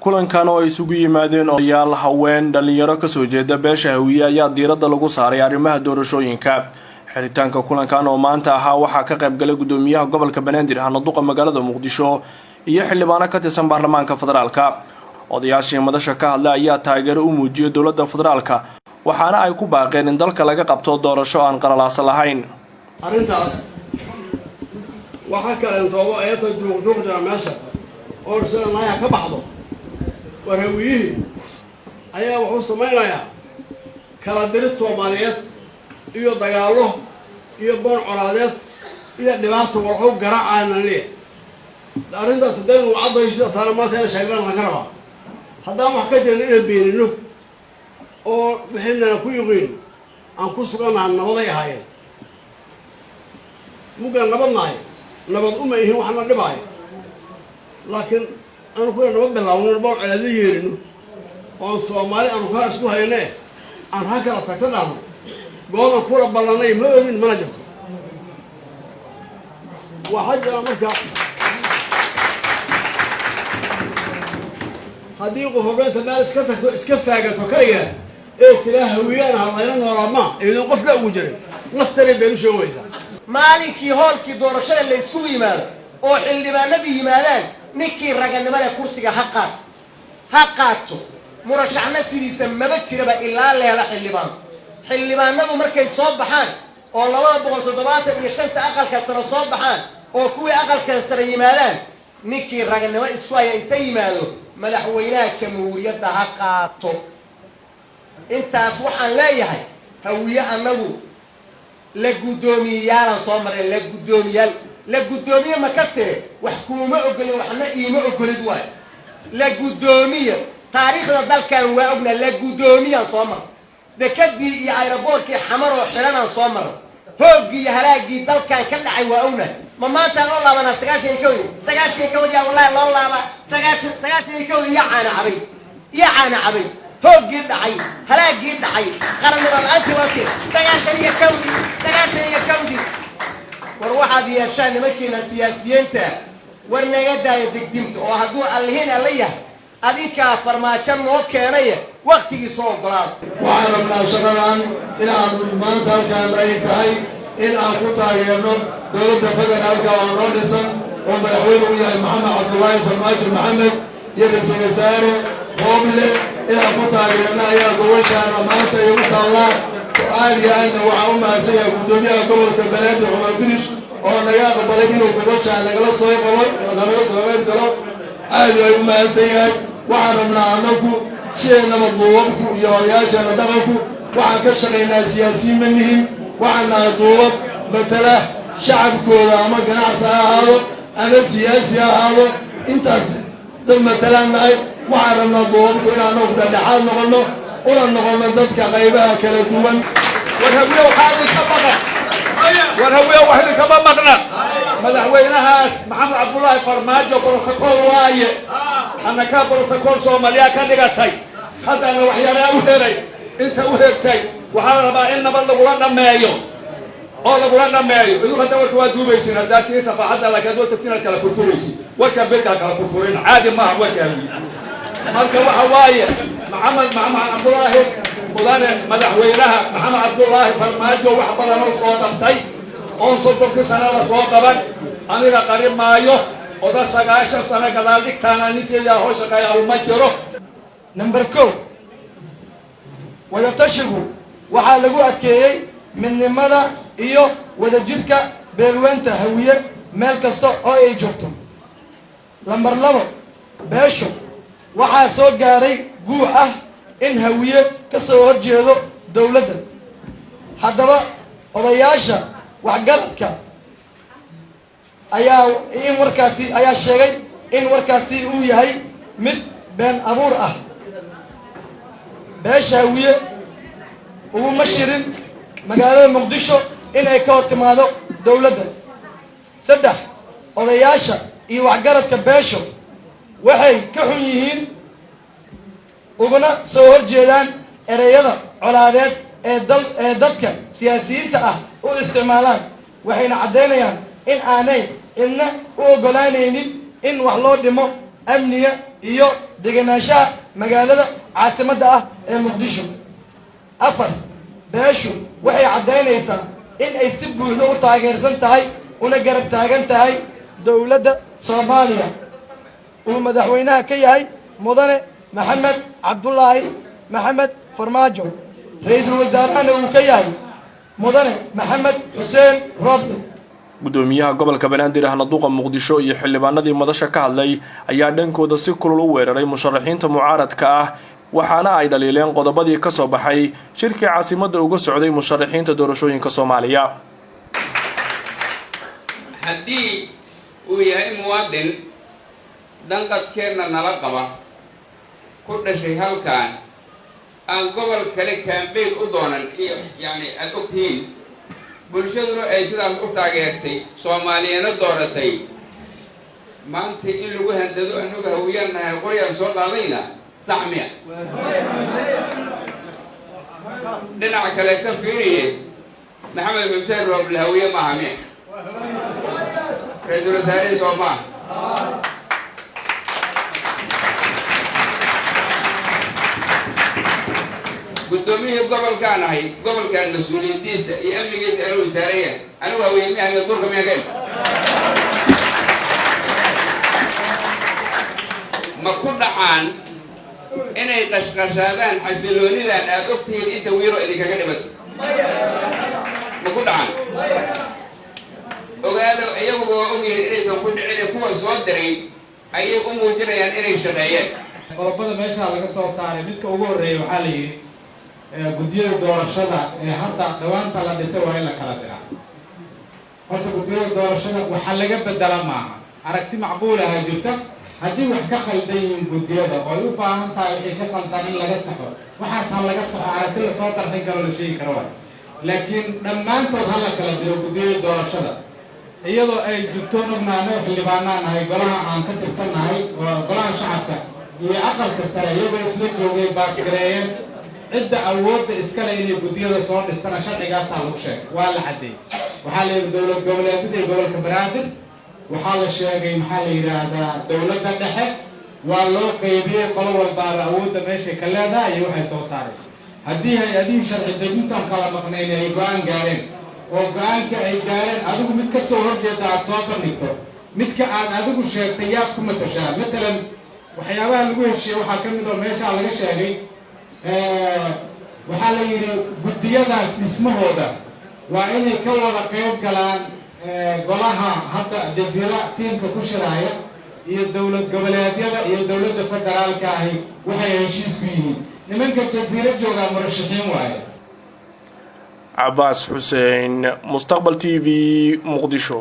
kulankan oo isugu yimaadeen odayaal haween dhalinyaro ka soo jeeda beesha Hawiye ayaa diiradda lagu saaray arrimaha doorashooyinka. xiritaanka kulankan oo maanta ahaa waxaa ka qayb galay gudoomiyaha gobolka Banaadir Hanaduqa magaalada Muqdisho iyo xildhibaano ka tirsan baarlamaanka federaalka. odayaashii madasha ka hadlay ayaa taageero u muujiyay dowladda federaalka waxaana ay ku baaqeen in dalka laga qabto doorasho aan qaralaas lahayn. arrintaas waxa kale intoodo ayata joogjoogta meesha oo sanadaya ka baxdo warhawiyi ayaa wuxuu sameeynaya kala dirid Soomaaliyeed iyo dagaalo iyo boon colaadeed iyo dhibaato wuxuu garaacayna leeyahay arrintaas dadku cadayshada taariikhda sheegan laga raba haddaan wax ka jirin in beenino oo wixina ku yiqiin aan ku suganahay nabaday ahaayeen mugan nabadnaay nabad uma yihiin waxna dhibay laakiin aan ku nabad bilaawno boon colaad yeerino oo Soomaali aan ku isku haynay aan hakala tagtadaan gooba kula ballanay ma oogin mana jirto waxa jira marka haddii qof hogaanta meel iska tagto iska faagato kaliya ee tira hawiyana hadlayna noolama idin qof la ugu jiray naftari bay u sheegaysaa maalinkii hoolkii doorashada la isku yimaado oo xildhibaanadii yimaadaan ninkii raganimada kursiga ha qaato murashaxna sidiisa maba jiraba ilaa leela xildhibaanadu markay soo baxaan oo 275 aqalka sare soo baxaan oo kuwii aqalka sare yimaadaan ninkii raganimo isku haya inta yimaado madaxweynaha jamhuuriyadda ha qaato. intaas waxaan leeyahay hawiye anagu la gudoomiyaal soo maray la gudoomiye ma ka see wax kuma ogolin waxna iima ogolid waay la gudoomiye taariikhda dalkan waa ogna la gudoomiye soo maray dekadii iyo aeroboortkii xamar oo xiran soo maray hoogii iyo halaagii dalkan ka dhacay waa ogna ma maanta loo laabana 90 yaa wallahi loo laaba 90 yaa caana cabay hoogii dhacay halaagii dhacay qaranimada antiwati 90 war waxaad yeeshaan nimankiina siyaasiyiinta war naga daaya degdinta oo hadduu allahin allaha adinka farmaajo noo keenay waqtigii soo ogolaad waxaan rabnaa shaqadan inaan maanta halkaan ay tahay in aan ku taageerno dowladda federaalka oo noo dhisan oo madaxweyne u yahay Maxamed Cabdullaahi Farmaajo Maxamed iyo ra'iisul wasaare Hooble inaan ku taageerno ayaa goboshaana maanta ay u taallaa aadiyana waxaa u mahadsanyahay gudoomiyaha gobolka Banaadir Cumar Finish oo naga aqbalay inuu goboshaana nagala soo qayb galo aad ay u mahadsanyahay waxaan rabnaa anagu sheenaba duubabku iyo odayaashana dhaqanku waxaan ka shaqaynaa siyaasiyiin manihin waxaan nahay duubab matala shacabkooda ama ganacsi ha ahaado ama siyaasi ha ahaado intaas dad matalaan nahay waxaan rabnaa duubabku inaan anagu dhexdhexaad noqono una noqono dadka qaybaha kala duwan warhawiye waxay kama maqnaa madaxweynaha Maxamed Cabdullaahi Farmaajo protocol waaye ana ka protocol Soomaaliya ka dhigatay hadana waxyaalaha u heeray inta u heertay waxa la rabaa in nabad lagu dhameeyo idu hadda warka waa duubaysin hadda tii safaxada la kado tagtina kala furfuraysi warka beelka kala furfurin caadi ma aha warka marka waxa waaye Maxamed Cabdullaahi mudane madaxweynaha Maxamed Cabdullaahi Farmaajo wax badan oo soo qabtay oo sodonka sano la soo qaban aniga qarib maayo oda 9 sano gadaal dhigtaana ninkeeda hoo shaqeeya uma jiro. number 2 wada tashigu waxa lagu adkeeyay midnimada iyo wada jirka beelweynta hawiye meel kasta oo ay joogto. number 2 beesho waxa soo gaaray guux ah in hawiye ka soo horjeedo dawladda. haddaba odayaasha waxgaradka ayaa sheegay in warkaasi uu yahay mid been abuur ah. beesha hawiye ugu mashirin magaalada Muqdisho in ay ka hortimaado dawladda. 3 odayaasha iyo waxgaradka beesho waxay ka xun yihiin uguna soo horjeedaan ereyada colaadeed ee dadka siyaasiyiinta ah u isticmaalaan waxayna cadeynayaan in aanay idna u ogolaanaynin in wax loo dhimo amniga iyo degenaanshaha magaalada caasimadda ah ee muqdisho. afar, beeshu waxay caddaynaysaa in ay si buuxda u taageersan tahay una garab taagan tahay dowladda Soomaaliya uu madaxweynaha ka yahay mudane maxamed cabdulaahi maxamed farmaajo, ra'iisul wasaarahana uu ka yahay mudane maxamed xuseen rooble. gudoomiyaha gobolka banaadir ahna duqa muqdisho iyo xildhibaanadii madasha ka hadlay ayaa dhankooda si kulul u weeraray musharaxiinta mucaaradka ah, waxaana ay dhaliileen qodobadii ka soo baxay shirkii caasimadda uga socday musharaxiinta doorashooyinka Soomaaliya. haddii uu yahay muwaadin danqadkeenna nala qaba ku dhashay halkan aan gobol kale kaambeyn u doonan iyo aad ogtihiin bulshaduna ay sidaas u taageertay Soomaaliyana dooratay maanta in lagu handado anagu hawiyanahay qoryaan soo qaadayna sax miya dhinaca kale ka fiiriye maxamed xuseen rooble hawiye maaha miya ra'iisul wasaare Soomaaliya gudoomiyaha gobolkaan ahay gobolkaan mas-uuliyadiisa iyo amnigiisa anuu saaraya anigu haweenaha durka miya keen ma ku dhacaan inay qashqashaadaan xasiloonidan aad ogtihiin inta wiiro idinkaga dhimato ma ku dhacaan ogaado iyagu waa ogyihiin inaysan ku dhicin kuwa soo diray ayay u muujinayaan inay shaqeeyeen. qodobada meesha laga soo saaray midka ugu horeeya waxaa la yidhi guddiyada doorashada ee hadda dhawaanta la dhisay waa in la kala diraa. horta guddiyada doorashada waxaa laga bedela maaha aragti macquul ah jirta haddii wax ka khaldan yihiin guddiyada oo ay u baahan tahay wixii ka khaldan in laga saxo waxaas ha laga saxo aragti lasoo tarxin karo la sheegi karo waay laakiin dhammaantood ha la kala diro guddiyada doorashada iyadoo ay jirtoon ognaano xildhibaanaan nahay golaha aan ka tirsannahay oo golaha shacabka iyo aqalka sare iyagoo isla joogay baasgareeyeen cidda awoodda iskale inay guddiyada soo dhistana sharcigaasaa lagu sheegay waa la caddeeyey waxaa la yidhi dowlad goboleedyada iyo gobolka banaadir waxaa la sheegay maxaa la yidhaahdaa dowladda dhexe waa loo qeybiyey qolo walbaaba awoodda meeshay ka leedahay iyo waxay soo saarayso haddii hay-adihii sharci dejintan kala maqnayn ay go-aan gaareen oo go-aanka ay gaareen adigu mid ka soo horjeeda aad soo bandhigto midka aad adigu sheegtay yaad ku matashaa matalan waxyaabaha lagu heshiiyey waxaa ka mid oo meeshaa laga sheegay waxaa la yidhi guddiyadaas dhismahooda waa inay ka wada qayb galaan golaha hadda jasiira tiimka ku shiraaya iyo dowlad goboleedyada iyo dowladda federaalka ahi waxay heshiis ku yihiin nimanka jasiira joogaa murashaxiin waaye. Abbas Hussein, Mustaqbal TV, Muqdisho.